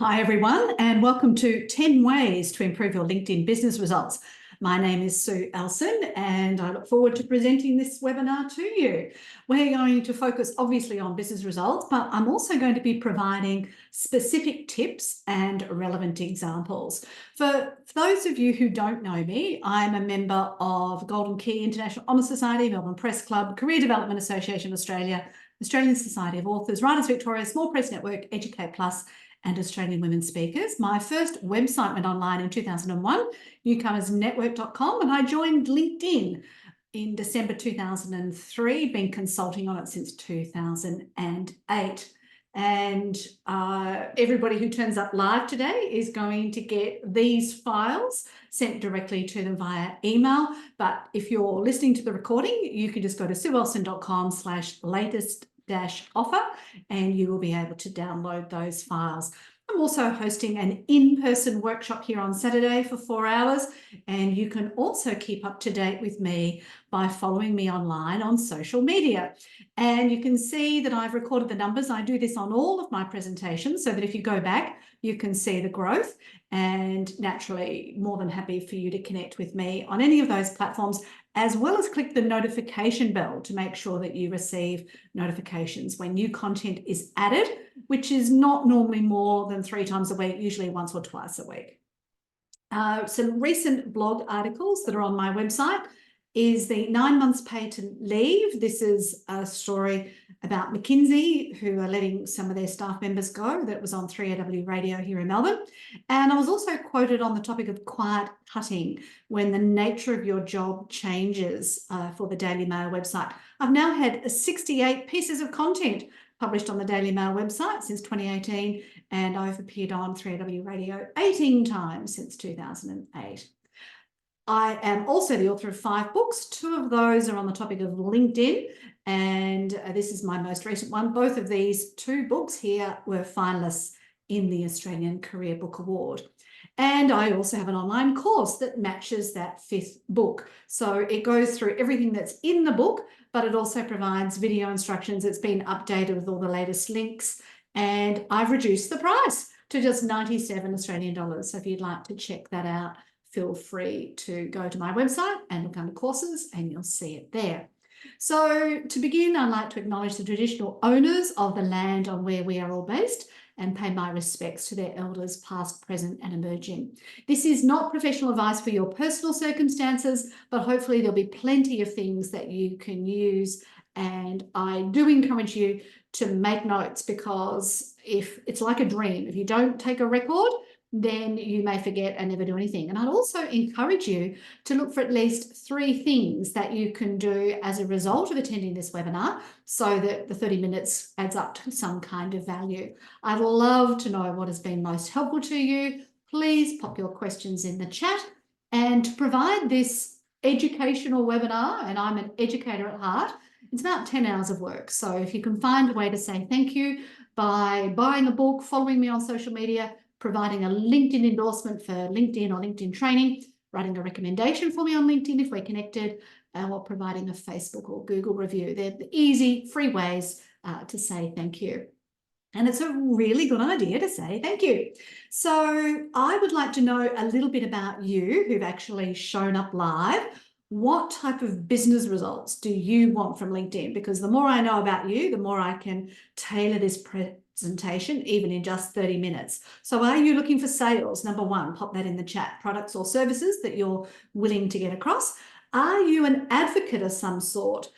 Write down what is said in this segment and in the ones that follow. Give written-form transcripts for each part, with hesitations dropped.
Hi everyone, and welcome to 10 Ways to Improve Your LinkedIn Business Results. My name is Sue Elson and I look forward to presenting this webinar to you. We're going to focus obviously on business results, but I'm also going to be providing specific tips and relevant examples. For those of you who don't know me, I'm a member of Golden Key International Honour Society, Melbourne Press Club, Career Development Association of Australia, Australian Society of Authors, Writers Victoria, Small Press Network, Educate Plus, and Australian Women Speakers. My first website went online in 2001, newcomersnetwork.com, and I joined LinkedIn in December 2003, been consulting on it since 2008. And everybody who turns up live today is going to get these files sent directly to them via email. But if you're listening to the recording, you can just go to sueelson.com/latest offer and you will be able to download those files. I'm also hosting an in-person workshop here on Saturday for 4 hours, and you can also keep up to date with me by following me online on social media. And you can see that I've recorded the numbers. I do this on all of my presentations so that if you go back, you can see the growth, and naturally more than happy for you to connect with me on any of those platforms, as well as click the notification bell to make sure that you receive notifications when new content is added, which is not normally more than 3 times a week, usually once or twice a week. Some recent blog articles that are on my website is the 9 months paid leave. This is a story about McKinsey, who are letting some of their staff members go. That was on 3AW Radio here in Melbourne. And I was also quoted on the topic of quiet cutting when the nature of your job changes for the Daily Mail website. I've now had 68 pieces of content published on the Daily Mail website since 2018, and I've appeared on 3AW Radio 18 times since 2008. I am also the author of 5 books. 2 of those are on the topic of LinkedIn, and this is my most recent one. Both of these 2 books here were finalists in the Australian Career Book Award. And I also have an online course that matches that 5th book. So it goes through everything that's in the book, but it also provides video instructions. It's been updated with all the latest links, and I've reduced the price to just 97 Australian dollars. So if you'd like to check that out, feel free to go to my website and look under courses and you'll see it there. So to begin, I'd like to acknowledge the traditional owners of the land on where we are all based and pay my respects to their elders past, present and emerging. This is not professional advice for your personal circumstances, but hopefully there'll be plenty of things that you can use. And I do encourage you to make notes, because if it's like a dream, if you don't take a record, then you may forget and never do anything. And I'd also encourage you to look for at least 3 things that you can do as a result of attending this webinar, so that the 30 minutes adds up to some kind of value. I'd love to know what has been most helpful to you. Please pop your questions in the chat. And to provide this educational webinar, and I'm an educator at heart, it's about 10 hours of work. So if you can find a way to say thank you by buying a book, following me on social media, providing a LinkedIn endorsement for LinkedIn or LinkedIn training, writing a recommendation for me on LinkedIn if we're connected, or providing a Facebook or Google review. They're the easy, free ways to say thank you. And it's a really good idea to say thank you. So I would like to know a little bit about you who've actually shown up live. What type of business results do you want from LinkedIn? Because the more I know about you, the more I can tailor this presentation, even in just 30 minutes. So are you looking for sales? Number 1, pop that in the chat. Products or services that you're willing to get across. Are you an advocate of some sort,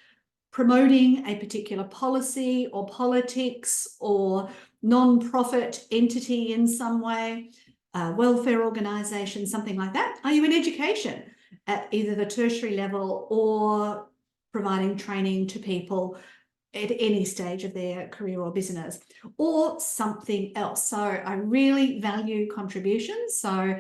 promoting a particular policy or politics or non-profit entity in some way, welfare organisation, something like that? Are you in education at either the tertiary level or providing training to people at any stage of their career or business, or something else? So I really value contributions. So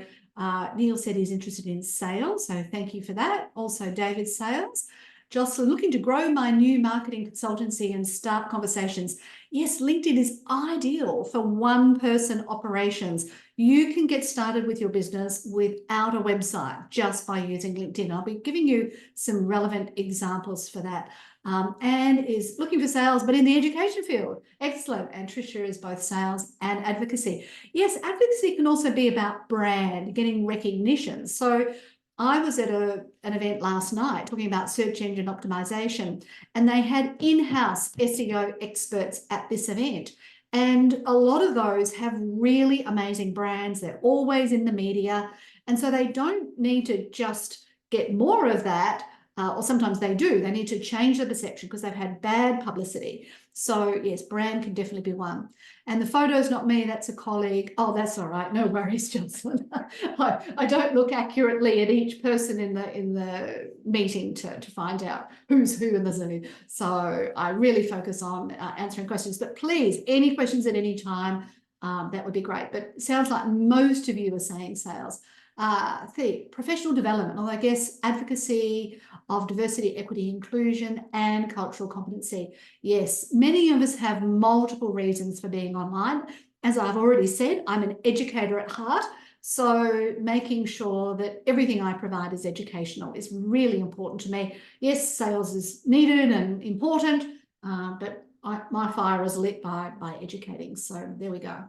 Neil said he's interested in sales, so thank you for that. Also David, sales. Jocelyn, looking to grow my new marketing consultancy and start conversations. Yes, LinkedIn is ideal for one-person operations. You can get started with your business without a website just by using LinkedIn. I'll be giving you some relevant examples for that. Anne is looking for sales, but in the education field. Excellent. And Tricia is both sales and advocacy. Yes, advocacy can also be about brand, getting recognition. So I was at an event last night talking about search engine optimization, and they had in-house SEO experts at this event. And a lot of those have really amazing brands. They're always in the media. And so they don't need to just get more of that, or sometimes they do. They need to change the perception because they've had bad publicity. So yes, brand can definitely be one. And the photo's not me, that's a colleague. Oh, that's all right. No worries, Jocelyn. I don't look accurately at each person in the meeting to find out who's who in the Zoom. So I really focus on answering questions. But please, any questions at any time, that would be great. But it sounds like most of you are saying sales. Professional development, or I guess advocacy of diversity, equity, inclusion, and cultural competency. Yes, many of us have multiple reasons for being online. As I've already said, I'm an educator at heart, so making sure that everything I provide is educational is really important to me. Yes, sales is needed and important, but my fire is lit by educating. So there we go.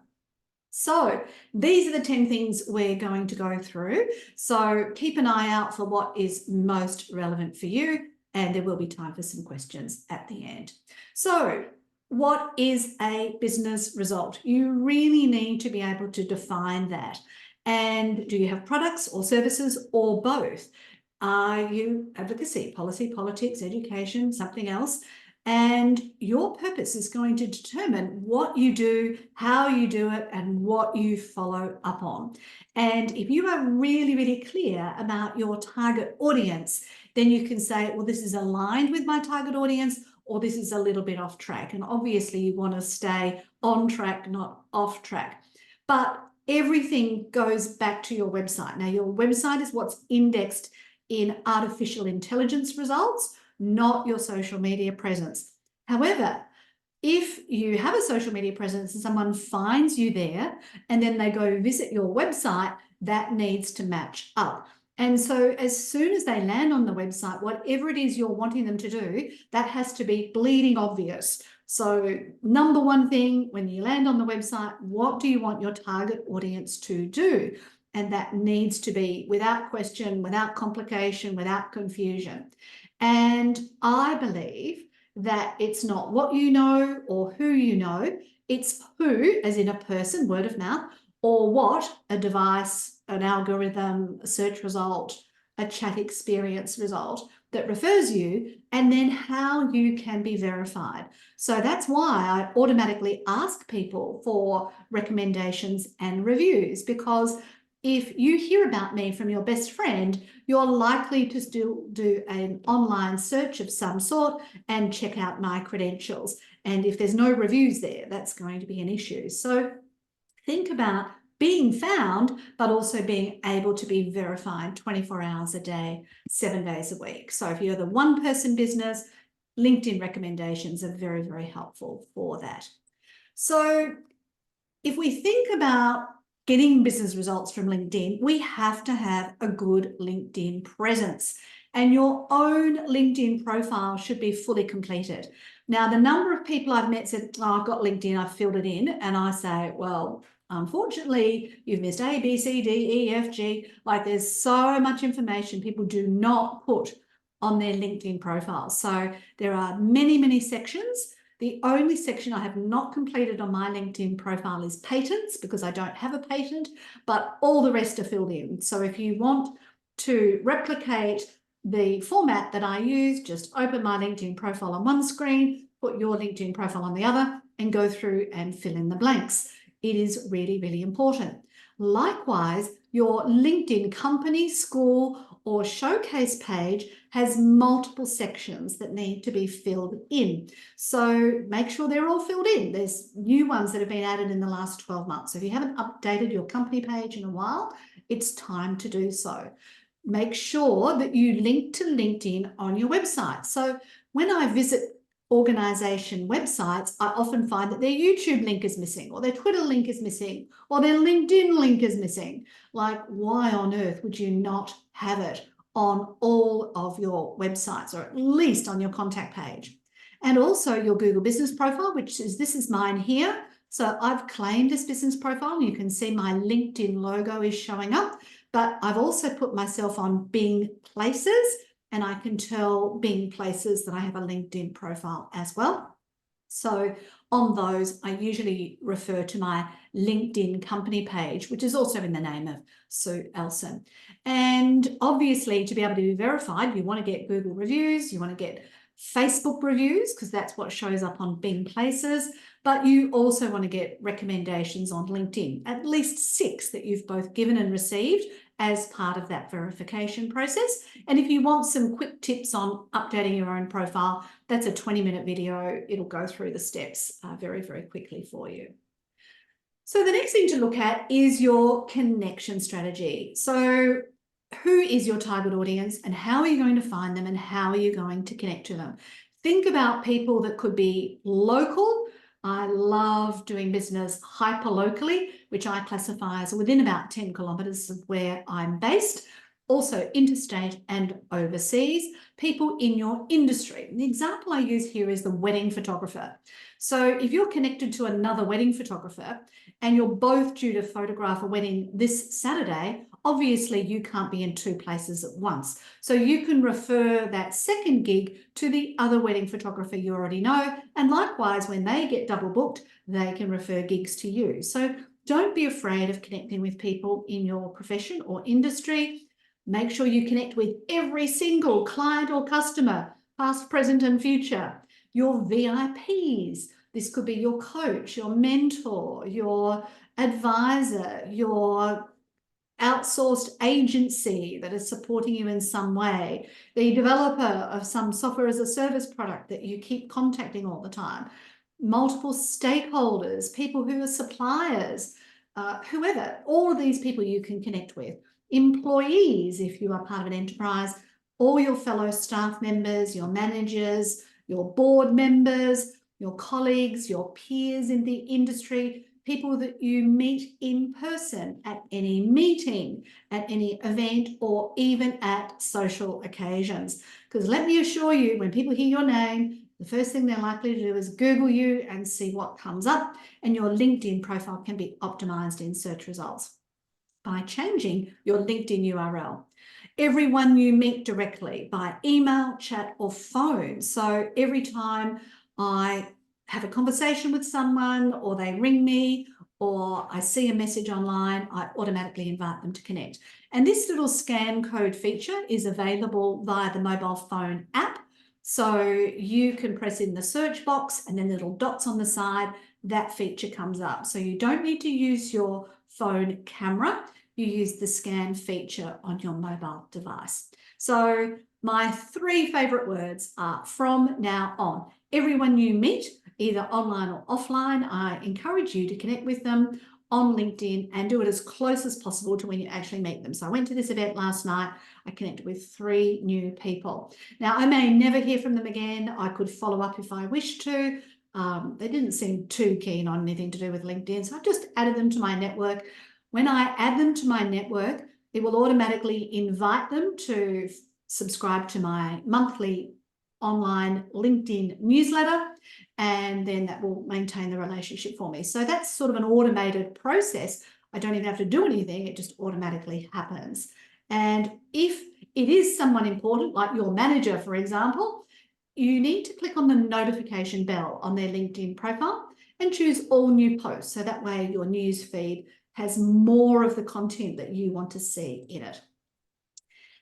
So these are the 10 things we're going to go through. So keep an eye out for what is most relevant for you, and there will be time for some questions at the end. So what is a business result? You really need to be able to define that. And do you have products or services or both? Are you advocacy, policy, politics, education, something else? And your purpose is going to determine what you do, how you do it, and what you follow up on. And if you are really, really clear about your target audience, then you can say, well, this is aligned with my target audience, or this is a little bit off track. And obviously you want to stay on track, not off track. But everything goes back to your website. Now, your website is what's indexed in artificial intelligence results, not your social media presence. However, if you have a social media presence and someone finds you there and then they go visit your website, that needs to match up. And so as soon as they land on the website, whatever it is you're wanting them to do, that has to be bleeding obvious. So number one thing, when you land on the website, what do you want your target audience to do? And that needs to be without question, without complication, without confusion. And I believe that it's not what you know or who you know, it's who, as in a person, word of mouth, or what, a device, an algorithm, a search result, a chat experience result that refers you, and then how you can be verified. So that's why I automatically ask people for recommendations and reviews, because if you hear about me from your best friend, you're likely to still do an online search of some sort and check out my credentials. And if there's no reviews there, that's going to be an issue. So think about being found, but also being able to be verified 24 hours a day, 7 days a week. So if you're the one-person business, LinkedIn recommendations are very, very helpful for that. So if we think about getting business results from LinkedIn, we have to have a good LinkedIn presence. And your own LinkedIn profile should be fully completed. Now, the number of people I've met said, oh, I've got LinkedIn, I've filled it in. And I say, well, unfortunately, you've missed A, B, C, D, E, F, G. Like there's so much information people do not put on their LinkedIn profile. So there are many, many sections. The only section I have not completed on my LinkedIn profile is patents, because I don't have a patent, but all the rest are filled in. So if you want to replicate the format that I use, just open my LinkedIn profile on one screen, put your LinkedIn profile on the other, and go through and fill in the blanks. It is really, really important. Likewise, your LinkedIn company, school, or showcase page has multiple sections that need to be filled in. So make sure they're all filled in. There's new ones that have been added in the last 12 months. So if you haven't updated your company page in a while, it's time to do so. Make sure that you link to LinkedIn on your website. So when I visit organization websites, I often find that their YouTube link is missing, or their Twitter link is missing, or their LinkedIn link is missing. Like, why on earth would you not have it on all of your websites, or at least on your contact page. And also your Google business profile, this is mine here. So I've claimed this business profile. You can see my LinkedIn logo is showing up, but I've also put myself on Bing Places, and I can tell Bing Places that I have a LinkedIn profile as well. So on those, I usually refer to my LinkedIn company page, which is also in the name of Sue Elson. And obviously, to be able to be verified, you want to get Google reviews, you want to get Facebook reviews, because that's what shows up on Bing Places, but you also want to get recommendations on LinkedIn, at least 6 that you've both given and received as part of that verification process. And if you want some quick tips on updating your own profile, that's a 20-minute video. It'll go through the steps very, very quickly for you. So the next thing to look at is your connection strategy. So who is your target audience, and how are you going to find them, and how are you going to connect to them? Think about people that could be local. I love doing business hyper-locally, which I classify as within about 10 kilometres of where I'm based. Also interstate and overseas, people in your industry. The example I use here is the wedding photographer. So if you're connected to another wedding photographer and you're both due to photograph a wedding this Saturday, obviously you can't be in 2 places at once. So you can refer that second gig to the other wedding photographer you already know. And likewise, when they get double booked, they can refer gigs to you. So don't be afraid of connecting with people in your profession or industry. Make sure you connect with every single client or customer, past, present, and future. Your VIPs. This could be your coach, your mentor, your advisor, your outsourced agency that is supporting you in some way, the developer of some software as a service product that you keep contacting all the time, multiple stakeholders, people who are suppliers, whoever, all of these people you can connect with. Employees, if you are part of an enterprise, all your fellow staff members, your managers, your board members, your colleagues, your peers in the industry, people that you meet in person at any meeting, at any event, or even at social occasions. Because let me assure you, when people hear your name, the first thing they're likely to do is Google you and see what comes up, and your LinkedIn profile can be optimized in search results by changing your LinkedIn URL. Everyone you meet directly by email, chat, or phone. So every time I have a conversation with someone, or they ring me, or I see a message online, I automatically invite them to connect. And this little scan code feature is available via the mobile phone app. So you can press in the search box and then little dots on the side, that feature comes up. So you don't need to use your phone camera. You use the scan feature on your mobile device. So my 3 favorite words are from now on. Everyone you meet, either online or offline, I encourage you to connect with them on LinkedIn and do it as close as possible to when you actually meet them. So I went to this event last night. I connected with 3 new people. Now, I may never hear from them again. I could follow up if I wish to. They didn't seem too keen on anything to do with LinkedIn, so I just added them to my network. When I add them to my network, it will automatically invite them to subscribe to my monthly online LinkedIn newsletter, and then that will maintain the relationship for me. So that's sort of an automated process. I don't even have to do anything. It just automatically happens. And if it is someone important, like your manager, for example, you need to click on the notification bell on their LinkedIn profile and choose all new posts. So that way your news feed has more of the content that you want to see in it.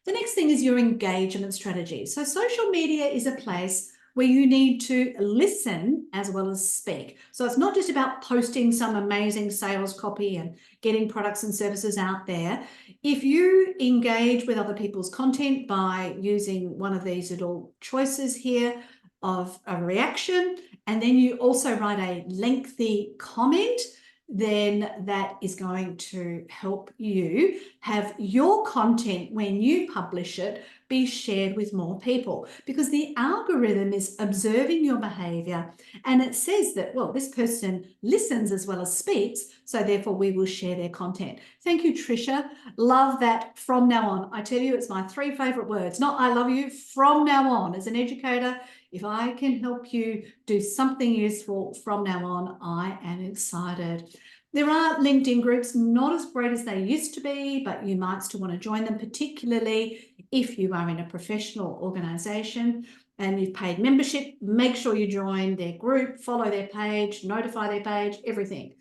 The next thing is your engagement strategy. So social media is a place where you need to listen as well as speak. So it's not just about posting some amazing sales copy and getting products and services out there. If you engage with other people's content by using one of these little choices here of a reaction, and then you also write a lengthy comment, then that is going to help you have your content, when you publish it, be shared with more people, because the algorithm is observing your behavior and it says that, well, this person listens as well as speaks, so therefore we will share their content. Thank you, Tricia. Love that. From now on, I tell you, it's my 3 favorite words. Not I love you. From now on, as an educator, if I can help you do something useful from now on, I am excited. There are LinkedIn groups, not as great as they used to be, but you might still want to join them, particularly if you are in a professional organisation and you've paid membership. Make sure you join their group, follow their page, notify their page, everything.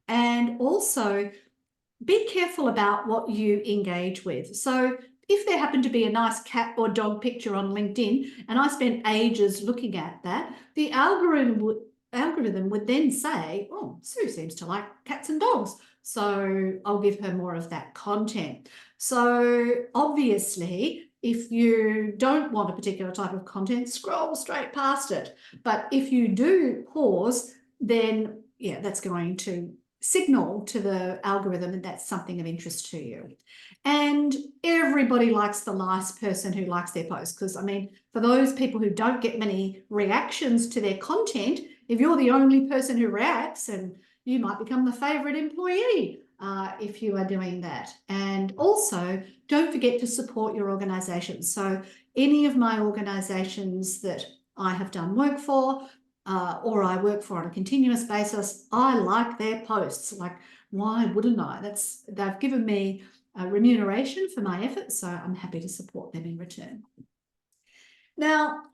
And also be careful about what you engage with. So if there happened to be a nice cat or dog picture on LinkedIn and I spent ages looking at that, the algorithm would then say, oh, Sue seems to like cats and dogs, so I'll give her more of that content. So obviously, if you don't want a particular type of content, scroll straight past it. But if you do pause, then yeah, that's going to signal to the algorithm that that's something of interest to you. And everybody likes the last person who likes their post, because I mean, for those people who don't get many reactions to their content, if you're the only person who reacts, and you might become the favorite employee if you are doing that. And also, don't forget to support your organization. So any of my organizations that I have done work for, or I work for on a continuous basis, I like their posts. Like, why wouldn't I? They've given me a remuneration for my efforts, so I'm happy to support them in return. Now,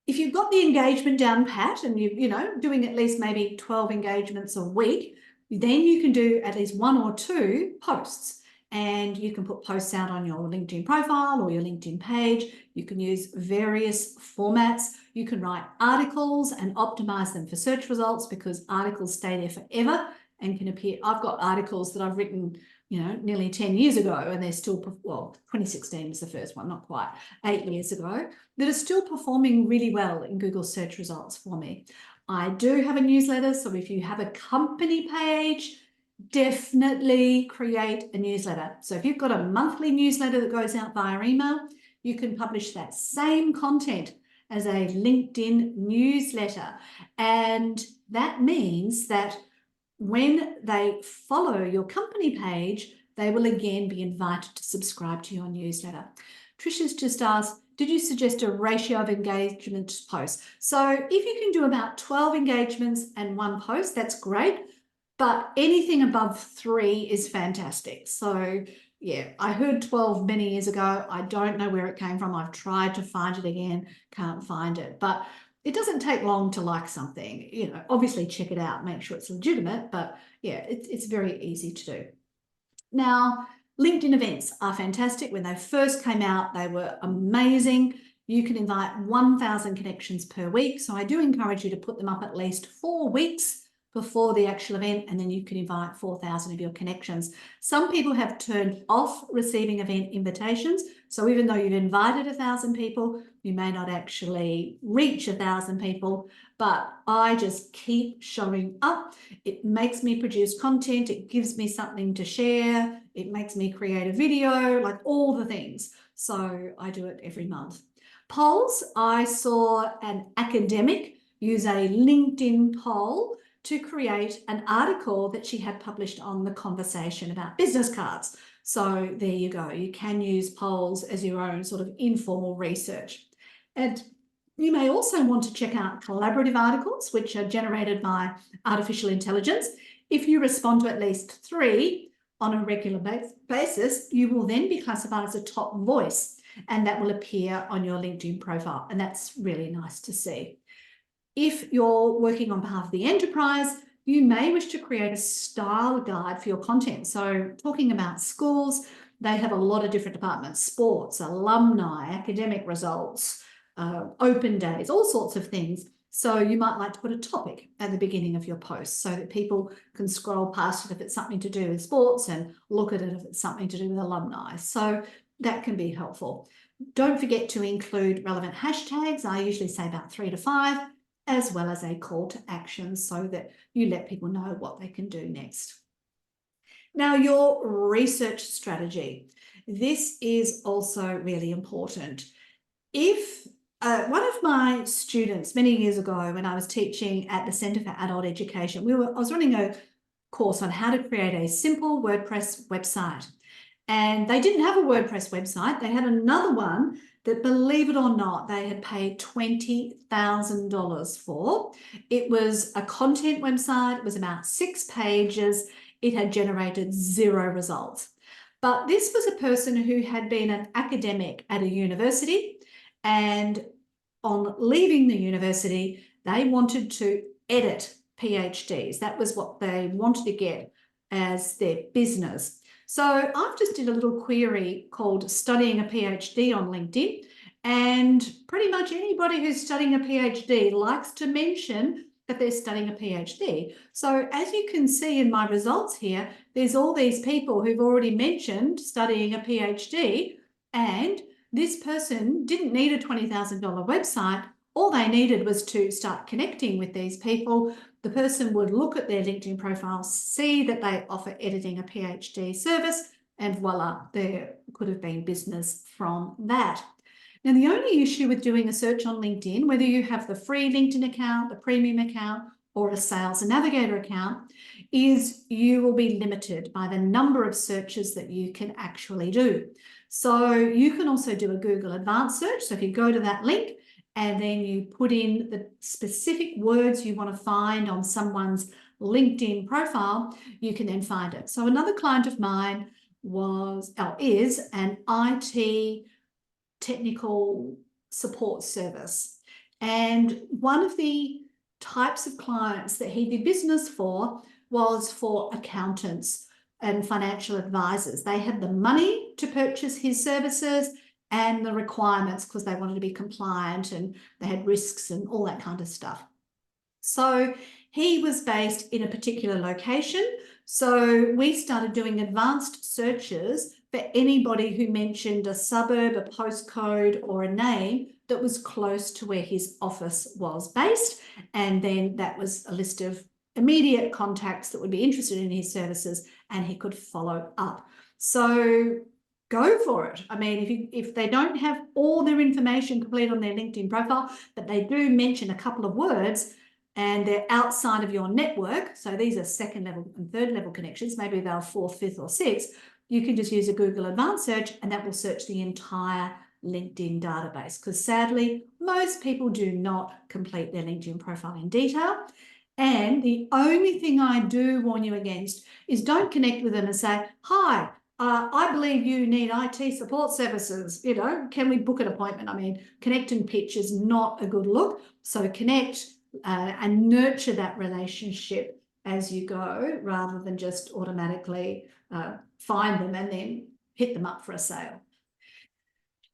if you've got the engagement down pat and you know, doing at least maybe 12 engagements a week, then you can do at least 1 or 2 posts. And you can put posts out on your LinkedIn profile or your LinkedIn page. You can use various formats. You can write articles and optimize them for search results, because articles stay there forever and can appear. I've got articles that I've written, you know, nearly 10 years ago, and they're still, well, 2016 was the first one, not quite, 8 years ago, that are still performing really well in Google search results for me. I do have a newsletter, so if you have a company page, definitely create a newsletter. So if you've got a monthly newsletter that goes out via email, you can publish that same content as a LinkedIn newsletter. And that means that when they follow your company page, they will again be invited to subscribe to your newsletter. Trisha's just asked, did you suggest a ratio of engagement to posts? So if you can do about 12 engagements and 1 post, that's great. But anything above 3 is fantastic. So yeah, I heard 12 many years ago. I don't know where it came from. I've tried to find it again, can't find it. But it doesn't take long to like something. You know, obviously check it out, make sure it's legitimate. But yeah, it's very easy to do. Now, LinkedIn events are fantastic. When they first came out, they were amazing. You can invite 1,000 connections per week. So I do encourage you to put them up at least 4 weeks before the actual event, and then you can invite 4,000 of your connections. Some people have turned off receiving event invitations. So even though you've invited 1,000 people, you may not actually reach 1,000 people, but I just keep showing up. It makes me produce content. It gives me something to share. It makes me create a video, like all the things. So I do it every month. Polls, I saw an academic use a LinkedIn poll to create an article that she had published on The Conversation about business cards. So there you go. You can use polls as your own sort of informal research. And you may also want to check out collaborative articles, which are generated by artificial intelligence. If you respond to at least 3 on a regular basis, you will then be classified as a top voice, and that will appear on your LinkedIn profile. And that's really nice to see. If you're working on behalf of the enterprise, you may wish to create a style guide for your content. So talking about schools, they have a lot of different departments: sports, alumni, academic results, open days, all sorts of things. So you might like to put a topic at the beginning of your post so that people can scroll past it if it's something to do with sports and look at it if it's something to do with alumni. So that can be helpful. Don't forget to include relevant hashtags. I usually say about 3 to 5, as well as a call to action so that you let people know what they can do next. Now, your research strategy. this is also really important. If one of my students many years ago, when I was teaching at the Centre for Adult Education, I was running a course on how to create a simple WordPress website. And they didn't have a WordPress website. They had another one that, believe it or not, they had paid $20,000 for. It was a content website. It was about 6 pages. It had generated 0 results. But this was a person who had been an academic at a university, and on leaving the university, they wanted to edit PhDs. That was what they wanted to get as their business. So I've just did a little query called studying a PhD on LinkedIn, and pretty much anybody who's studying a PhD likes to mention that they're studying a PhD. So as you can see in my results here, there's all these people who've already mentioned studying a PhD, and this person didn't need a $20,000 website. All they needed was to start connecting with these people. The person would look at their LinkedIn profile, see that they offer editing a PhD service, and voila, there could have been business from that. Now, the only issue with doing a search on LinkedIn, whether you have the free LinkedIn account, the premium account, or a Sales Navigator account, is you will be limited by the number of searches that you can actually do. So you can also do a Google Advanced search. So if you go to that link and then you put in the specific words you want to find on someone's LinkedIn profile, you can then find it. So another client of mine is an IT technical support service. And one of the types of clients that he did business for was for accountants and financial advisors. They had the money to purchase his services and the requirements because they wanted to be compliant, and they had risks and all that kind of stuff. So he was based in a particular location. So we started doing advanced searches for anybody who mentioned a suburb, a postcode, or a name that was close to where his office was based. And then that was a list of immediate contacts that would be interested in his services, and he could follow up. So go for it. I mean, if they don't have all their information complete on their LinkedIn profile, but they do mention a couple of words and they're outside of your network, so these are 2nd level and 3rd level connections, maybe they're 4th, 5th, or 6th, you can just use a Google Advanced search and that will search the entire LinkedIn database, because sadly, most people do not complete their LinkedIn profile in detail. And the only thing I do warn you against is don't connect with them and say, hi, I believe you need IT support services. You know, can we book an appointment? I mean, connect and pitch is not a good look. So connect and nurture that relationship as you go, rather than just automatically find them and then hit them up for a sale.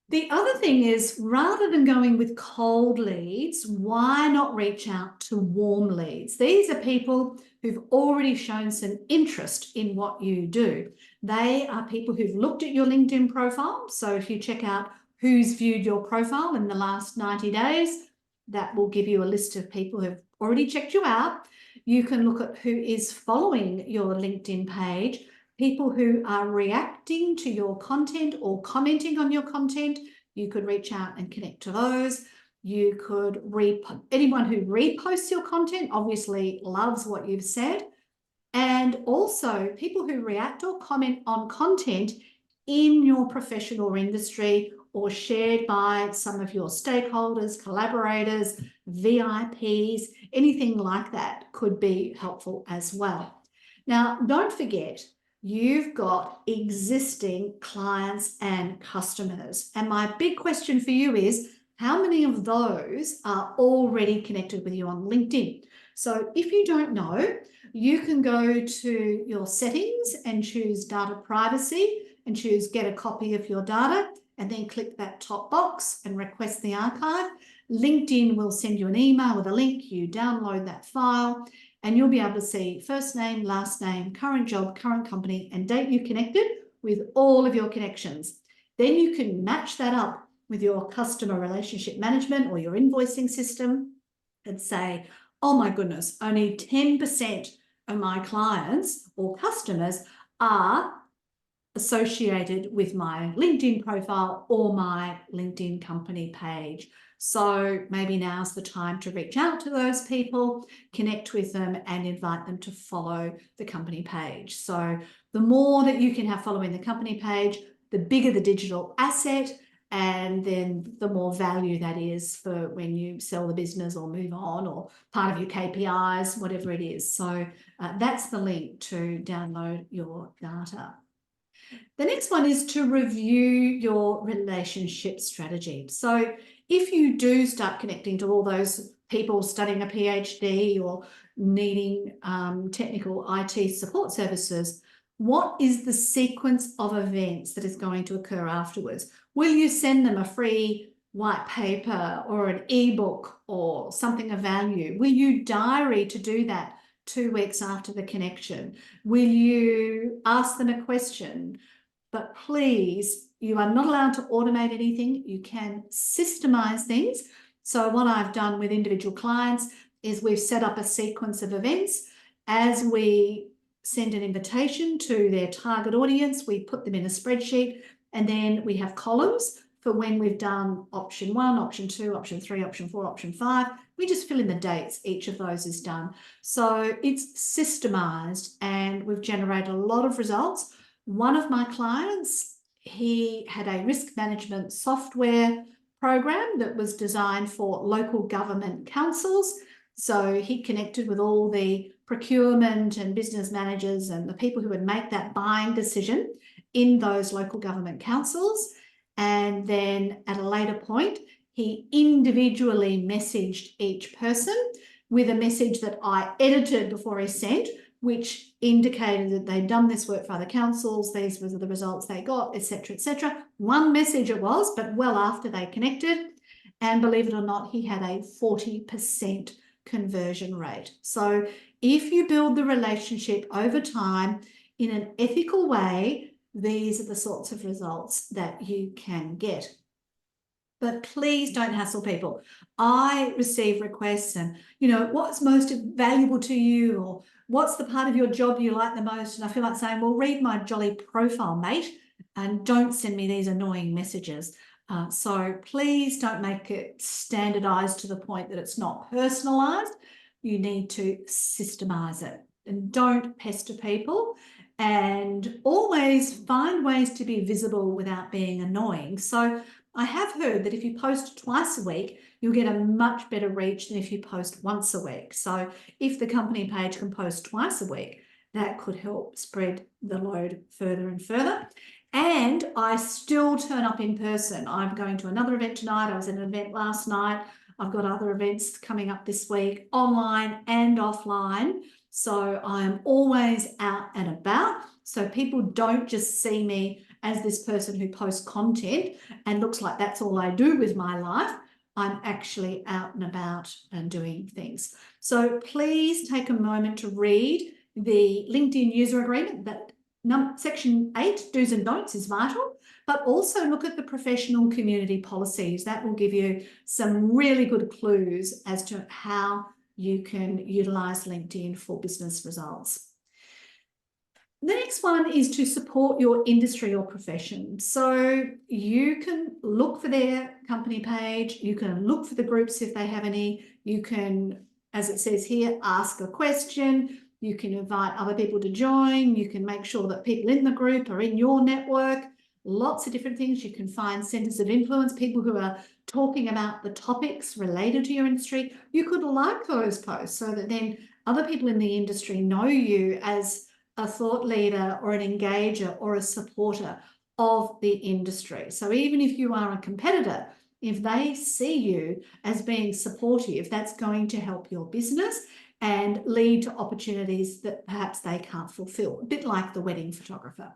The other thing is, rather than going with cold leads, why not reach out to warm leads? These are people who've already shown some interest in what you do. They are people who've looked at your LinkedIn profile. So if you check out who's viewed your profile in the last 90 days, that will give you a list of people who've already checked you out. You can look at who is following your LinkedIn page, people who are reacting to your content or commenting on your content. You could reach out and connect to those. You could anyone who reposts your content obviously loves what you've said. And also people who react or comment on content in your profession or industry, or shared by some of your stakeholders, collaborators, VIPs, anything like that could be helpful as well. Now, don't forget, you've got existing clients and customers. And my big question for you is, how many of those are already connected with you on LinkedIn? So if you don't know, you can go to your settings and choose data privacy and choose get a copy of your data, and then click that top box and request the archive. LinkedIn will send you an email with a link. You download that file and you'll be able to see first name, last name, current job, current company, and date you connected with all of your connections. Then you can match that up with your customer relationship management or your invoicing system and say, oh my goodness, only 10% of my clients or customers are associated with my LinkedIn profile or my LinkedIn company page. So maybe now's the time to reach out to those people, connect with them, and invite them to follow the company page. So the more that you can have following the company page, the bigger the digital asset, and then the more value that is for when you sell the business or move on or part of your KPIs, whatever it is. So that's the link to download your data. The next one is to review your relationship strategy. So if you do start connecting to all those people studying a PhD or needing technical IT support services, what is the sequence of events that is going to occur afterwards? Will you send them a free white paper or an ebook or something of value? Will you diary to do that 2 weeks after the connection? Will you ask them a question? But please, you are not allowed to automate anything. You can systemize things. So what I've done with individual clients is we've set up a sequence of events. As we send an invitation to their target audience, we put them in a spreadsheet, and then we have columns for when we've done option 1, option 2, option 3, option 4, option 5. We just fill in the dates each of those is done. So it's systemized, and we've generated a lot of results. One of my clients, he had a risk management software program that was designed for local government councils. So he connected with all the procurement and business managers and the people who would make that buying decision in those local government councils. And then at a later point, he individually messaged each person with a message that I edited before he sent, which indicated that they'd done this work for other councils, these were the results they got, etc., etc. One message it was, but well after they connected. And believe it or not, he had a 40% conversion rate. So if you build the relationship over time in an ethical way, these are the sorts of results that you can get. But please don't hassle people. I receive requests and, what's most valuable to you, or what's the part of your job you like the most? And I feel like saying, well, read my jolly profile, mate, and don't send me these annoying messages. So please don't make it standardized to the point that it's not personalized. You need to systemize it, and don't pester people, and always find ways to be visible without being annoying. So I have heard that if you post twice a week, you'll get a much better reach than if you post once a week. So if the company page can post twice a week, that could help spread the load further and further. And I still turn up in person. I'm going to another event tonight. I was at an event last night. I've got other events coming up this week, online and offline. So I'm always out and about. So people don't just see me as this person who posts content and looks like that's all I do with my life. I'm actually out and about and doing things. So please take a moment to read the LinkedIn user agreement. That section 8, do's and don'ts, is vital, but also look at the professional community policies. That will give you some really good clues as to how you can utilize LinkedIn for business results. The next one is to support your industry or profession. So you can look for their company page, you can look for the groups if they have any, you can, as it says here, ask a question, you can invite other people to join, you can make sure that people in the group are in your network, lots of different things. You can find centers of influence, people who are talking about the topics related to your industry. You could like those posts so that then other people in the industry know you as a thought leader or an engager or a supporter of the industry. So even if you are a competitor, if they see you as being supportive, that's going to help your business and lead to opportunities that perhaps they can't fulfill, a bit like the wedding photographer.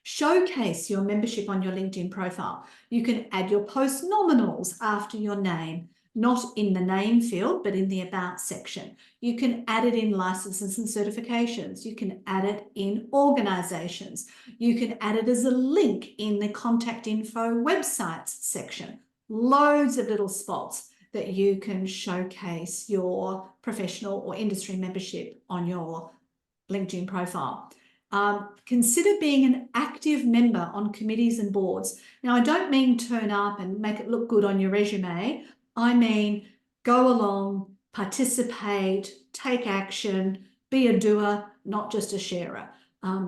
Showcase your membership on your LinkedIn profile. You can add your post nominals after your name, not in the name field, but in the about section. You can add it in licenses and certifications. You can add it in organizations. You can add it as a link in the contact info websites section. Loads of little spots that you can showcase your professional or industry membership on your LinkedIn profile. Consider being an active member on committees and boards. Now, I don't mean turn up and make it look good on your resume. I mean, go along, participate, take action, be a doer, not just a sharer.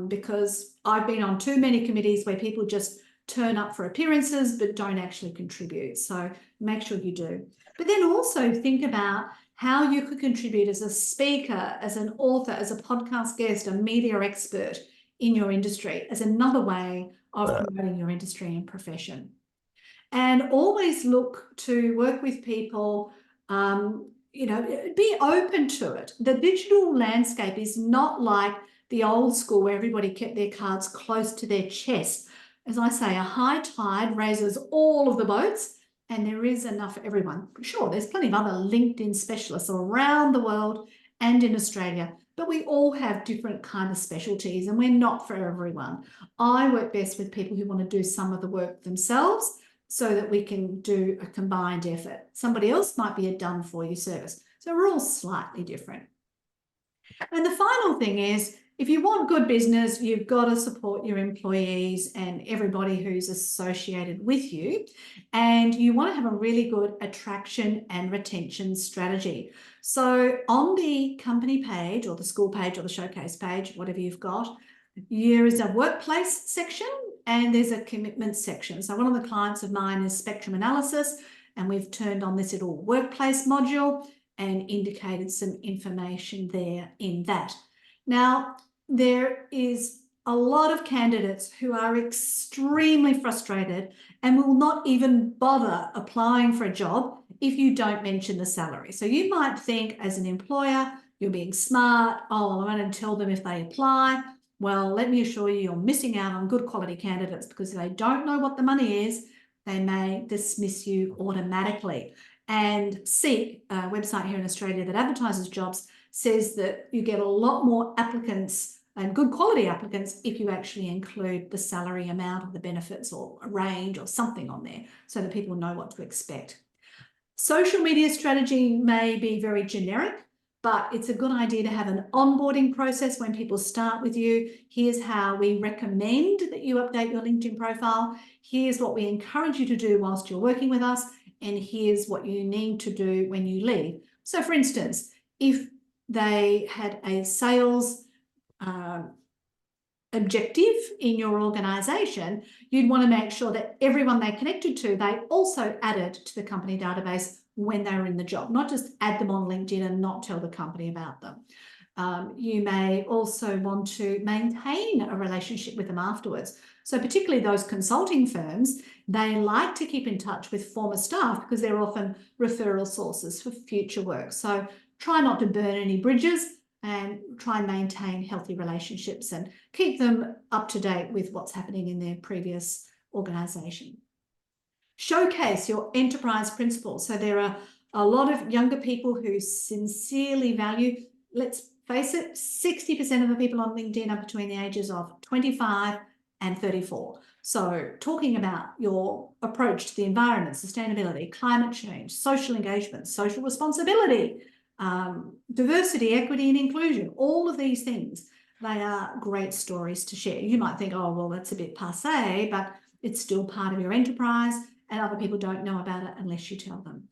Because I've been on too many committees where people just turn up for appearances but don't actually contribute. So make sure you do. But then also think about how you could contribute as a speaker, as an author, as a podcast guest, a media expert in your industry, as another way of promoting your industry and profession. And always look to work with people, be open to it. The digital landscape is not like the old school where everybody kept their cards close to their chest. As I say, a high tide raises all of the boats, and there is enough for everyone. Sure, there's plenty of other LinkedIn specialists around the world and in Australia, but we all have different kind of specialties and we're not for everyone. I work best with people who want to do some of the work themselves so that we can do a combined effort. Somebody else might be a done-for-you service. So we're all slightly different. And the final thing is, if you want good business, you've got to support your employees and everybody who's associated with you. And you want to have a really good attraction and retention strategy. So on the company page or the school page or the showcase page, whatever you've got, there is a workplace section and there's a commitment section. So one of the clients of mine is Spectrum Analysis, and we've turned on this little workplace module and indicated some information there in that. Now, there is a lot of candidates who are extremely frustrated and will not even bother applying for a job if you don't mention the salary. So you might think as an employer, you're being smart, oh, I'm going to tell them if they apply. Well, let me assure you, you're missing out on good quality candidates because if they don't know what the money is, they may dismiss you automatically. And Seek, a website here in Australia that advertises jobs, says that you get a lot more applicants and good quality applicants if you actually include the salary amount of the benefits or a range or something on there so that people know what to expect. Social media strategy may be very generic, but it's a good idea to have an onboarding process when people start with you. Here's how we recommend that you update your LinkedIn profile. Here's what we encourage you to do whilst you're working with us. And here's what you need to do when you leave. So for instance, if they had a sales objective in your organisation, you'd want to make sure that everyone they connected to, they also added to the company database when they were in the job, not just add them on LinkedIn and not tell the company about them. You may also want to maintain a relationship with them afterwards. So particularly those consulting firms, they like to keep in touch with former staff because they're often referral sources for future work. So try not to burn any bridges and try and maintain healthy relationships and keep them up to date with what's happening in their previous organisation. Showcase your enterprise principles. So there are a lot of younger people who sincerely value, let's face it, 60% of the people on LinkedIn are between the ages of 25 and 34. So talking about your approach to the environment, sustainability, climate change, social engagement, social responsibility, diversity, equity, and inclusion, all of these things, they are great stories to share. You might think, oh, well, that's a bit passé, but it's still part of your enterprise and other people don't know about it unless you tell them.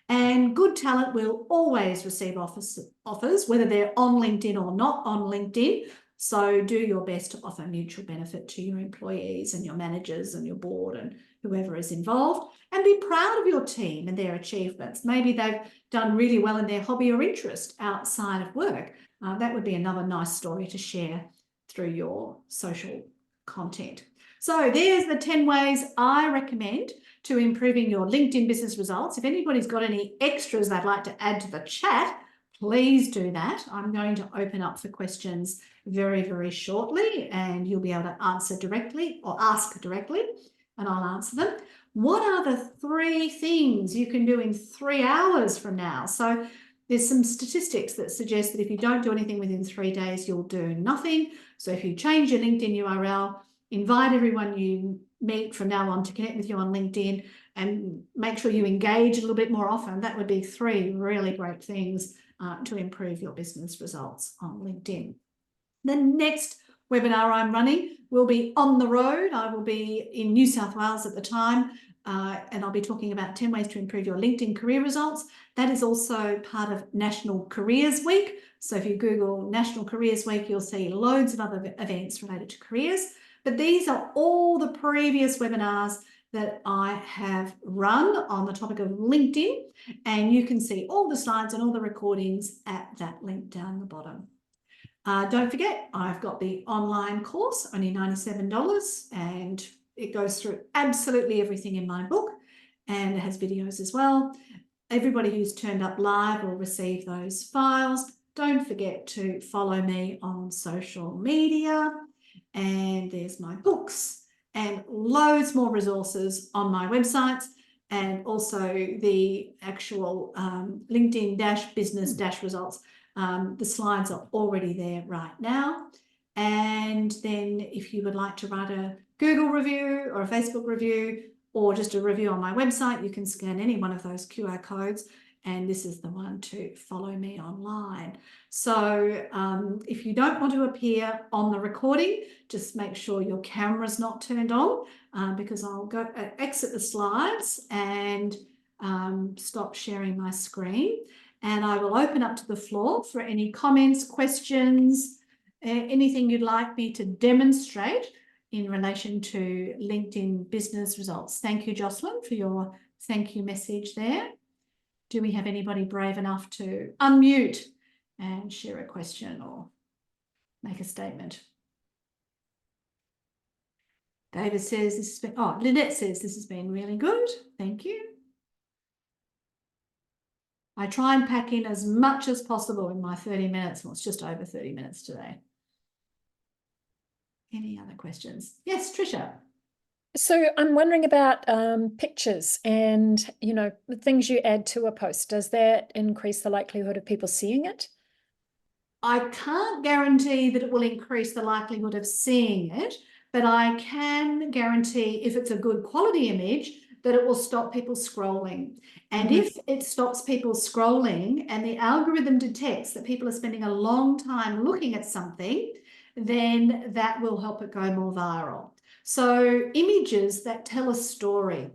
And good talent will always receive offers, whether they're on LinkedIn or not on LinkedIn. So do your best to offer mutual benefit to your employees and your managers and your board and whoever is involved, and be proud of your team and their achievements. Maybe they've done really well in their hobby or interest outside of work. That would be another nice story to share through your social content. So there's the 10 ways I recommend to improving your LinkedIn business results. If anybody's got any extras they'd like to add to the chat, please do that. I'm going to open up for questions very, very shortly, and you'll be able to answer directly or ask directly, and I'll answer them. What are the 3 things you can do in 3 hours from now? So there's some statistics that suggest that if you don't do anything within 3 days, you'll do nothing. So if you change your LinkedIn URL, invite everyone you meet from now on to connect with you on LinkedIn and make sure you engage a little bit more often. That would be 3 really great things to improve your business results on LinkedIn. The next webinar I'm running will be on the road. I will be in New South Wales at the time, and I'll be talking about 10 ways to improve your LinkedIn career results. That is also part of National Careers Week. So if you Google National Careers Week, you'll see loads of other events related to careers. But these are all the previous webinars that I have run on the topic of LinkedIn, and you can see all the slides and all the recordings at that link down the bottom. Don't forget, I've got the online course, only $97, and it goes through absolutely everything in my book, and it has videos as well. Everybody who's turned up live will receive those files. Don't forget to follow me on social media, and there's my books and loads more resources on my websites, and also the actual LinkedIn business results. The slides are already there right now. And then if you would like to write a Google review or a Facebook review or just a review on my website, you can scan any one of those QR codes, and this is the one to follow me online. So if you don't want to appear on the recording, just make sure your camera's not turned on, because I'll go exit the slides and stop sharing my screen. And I will open up to the floor for any comments, questions, anything you'd like me to demonstrate in relation to LinkedIn business results. Thank you, Jocelyn, for your thank you message there. Do we have anybody brave enough to unmute and share a question or make a statement? David says this has been, oh, Lynette says this has been really good. Thank you. I try and pack in as much as possible in my 30 minutes. Well, it's just over 30 minutes today. Any other questions? Yes, Tricia. So I'm wondering about pictures and, you know, the things you add to a post. Does that increase the likelihood of people seeing it? I can't guarantee that it will increase the likelihood of seeing it, but I can guarantee if it's a good quality image that it will stop people scrolling. And if it stops people scrolling and the algorithm detects that people are spending a long time looking at something, then that will help it go more viral. So images that tell a story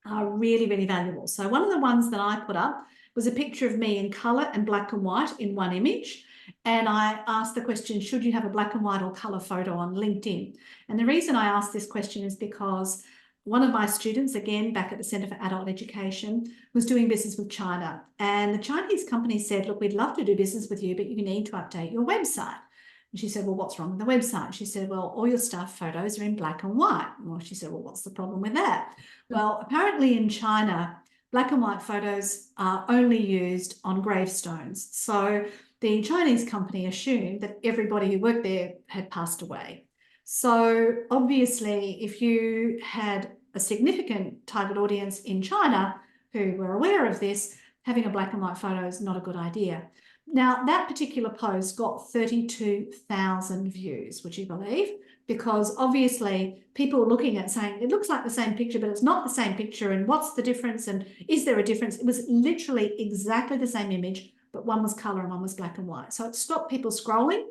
are really, really valuable. So one of the ones that I put up was a picture of me in colour and black and white in one image. And I asked the question, should you have a black and white or colour photo on LinkedIn? And the reason I asked this question is because one of my students, again, back at the Centre for Adult Education, was doing business with China. And the Chinese company said, look, we'd love to do business with you, but you need to update your website. And she said, well, what's wrong with the website? She said, well, all your staff photos are in black and white. Well, she said, well, what's the problem with that? Well, apparently in China, black and white photos are only used on gravestones. So the Chinese company assumed that everybody who worked there had passed away. So obviously, if you had a significant target audience in China who were aware of this, having a black and white photo is not a good idea. Now, that particular post got 32,000 views, would you believe? Because obviously people were looking at saying, it looks like the same picture, but it's not the same picture. And what's the difference? And is there a difference? It was literally exactly the same image, but one was colour and one was black and white. So it stopped people scrolling.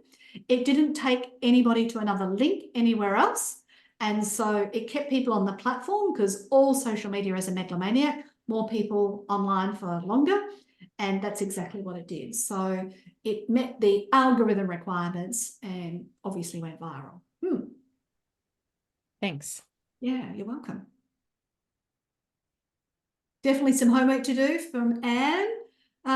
It didn't take anybody to another link anywhere else. And so it kept people on the platform, because all social media is a megalomaniac, more people online for longer. And that's exactly what it did. So it met the algorithm requirements and obviously went viral. Thanks. Yeah, you're welcome. Definitely some homework to do from Anne.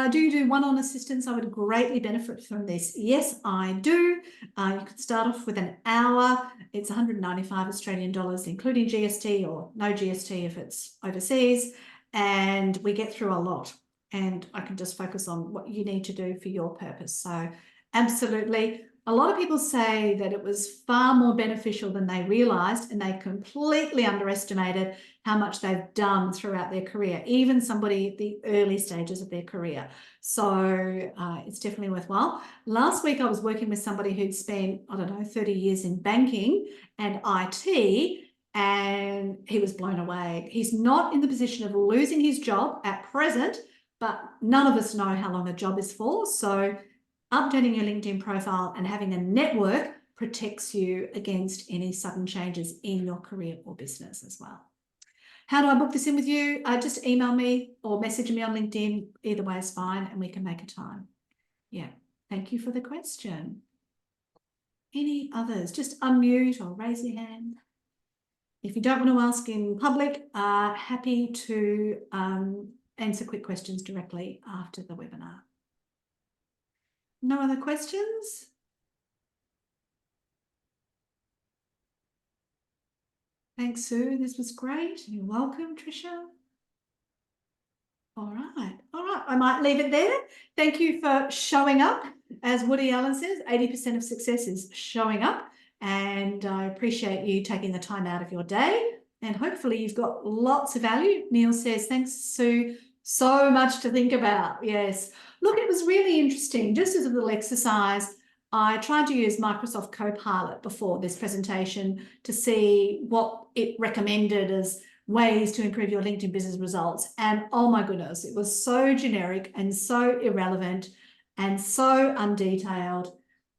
Do you do one-on assistance? I would greatly benefit from this. Yes, I do. You could start off with an hour. It's 195 Australian dollars, including GST, or no GST if it's overseas. And we get through a lot. And I can just focus on what you need to do for your purpose. So absolutely. A lot of people say that it was far more beneficial than they realised, and they completely underestimated how much they've done throughout their career, even somebody at the early stages of their career. So it's definitely worthwhile. Last week, I was working with somebody who'd spent, I don't know, 30 years in banking and IT, and he was blown away. He's not in the position of losing his job at present, but none of us know how long a job is for. So updating your LinkedIn profile and having a network protects you against any sudden changes in your career or business as well. How do I book this in with you? Just email me or message me on LinkedIn. Either way is fine, and we can make a time. Yeah, thank you for the question. Any others? Just unmute or raise your hand. If you don't want to ask in public, happy to answer quick questions directly after the webinar. No other questions? Thanks, Sue. This was great. You're welcome, Tricia. All right. I might leave it there. Thank you for showing up. As Woody Allen says, 80% of success is showing up. And I appreciate you taking the time out of your day. And hopefully you've got lots of value. Neil says, thanks, Sue. So much to think about. Yes. Look, it was really interesting. Just as a little exercise, I tried to use Microsoft Copilot before this presentation to see what it recommended as ways to improve your LinkedIn business results. And oh my goodness, it was so generic and so irrelevant and so undetailed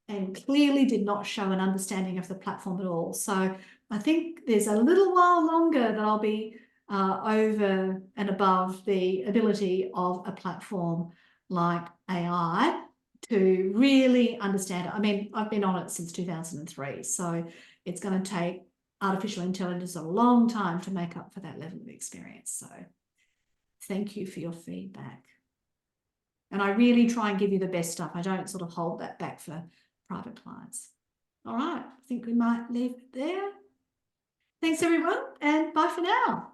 and clearly did not show an understanding of the platform at all. So I think there's a little while longer that I'll be over and above the ability of a platform like AI to really understand it. I mean, I've been on it since 2003, so it's going to take artificial intelligence a long time to make up for that level of experience. So thank you for your feedback. And I really try and give you the best stuff. I don't sort of hold that back for private clients. All right, I think we might leave it there. Thanks, everyone, and bye for now.